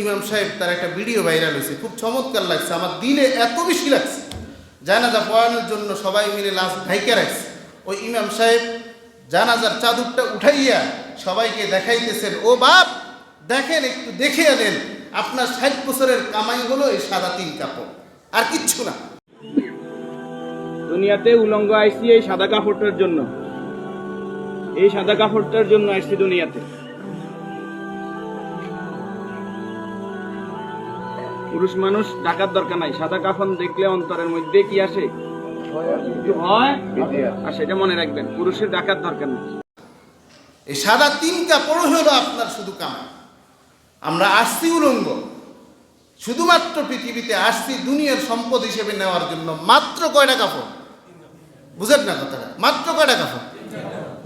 ইমাম সাহেব তার একটা ভিডিও ভাইরাল হয়েছে, খুব চমৎকার লাগছে, আমার দিলে এত বেশি লাগছে। জানাজা পড়ানোর জন্য সবাই মিলে লাশ ঢাইকা রাখছে। ওই ইমাম সাহেব জানাজার চাদরটা উঠাইয়া সবাইকে দেখাইতেছেন, ও বাপ দেখেন, একটু দেখে আনেন, আপনার 60 বছরের কামাই হলো এই সাদা 3 কাপড়, আর কিচ্ছু না। দুনিয়াতে উলঙ্গ আইসি এই সাদা কাপড়টার জন্য, এই সাদা কাপড়টার জন্য আইসি দুনিয়াতে। পুরুষ মানুষ ঢাকার দরকার নাই, সাদা কাফন দেখলে অন্তরের মধ্যে কি আসে, হয়, আর সেটা মনে রাখবেন, পুরুষের ঢাকার দরকার নেই। এই সাদা 3 কাপড় হলো আপনার শুধু কামাই। আমরা আসছি উলঙ্গ, শুধুমাত্র পৃথিবীতে আসছি দুনিয়ার সম্পদ হিসেবে নেওয়ার জন্য। মাত্র কয়টা কাপড়, বুঝেন না কথাটা? মাত্র কয়টা কাপড়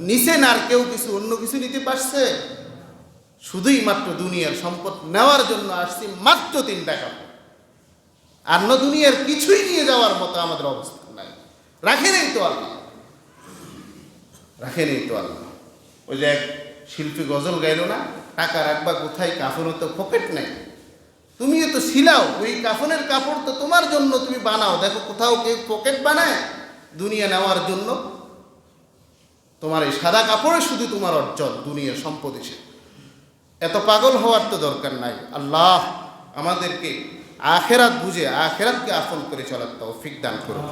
নিছেন? আর কেউ কিছু অন্য কিছু নিতে পারছে? শুধুই মাত্র দুনিয়ার সম্পদ নেওয়ার জন্য আসছি, মাত্র 3টা কাপড়। আর না দুনিয়ার কিছুই নিয়ে যাওয়ার মতো আমাদের অবস্থা নাই। রাখেনই তো আল্লাহ, রাখেনই তো আল্লাহ। ওই যে এক শিল্পী গজল গাইল না, টাকা রাখবা কোথায়, কাফনও তো পকেট নেই। তুমিও তো ছিলাও, ওই কাফনের কাপড় তো তোমার জন্য তুমি বানাও। দেখো কোথাও কেউ পকেট বানায় দুনিয়া নেওয়ার জন্য? তোমার এই সাদা কাপড়ে শুধু তোমার অর্জন দুনিয়ার সম্পদ হিসেবে। এত পাগল হওয়ার তো দরকার নাই। আল্লাহ আমাদেরকে আখেরাত বুঝে আখেরাতকে আপন করে চলার তৌফিক দান করুন।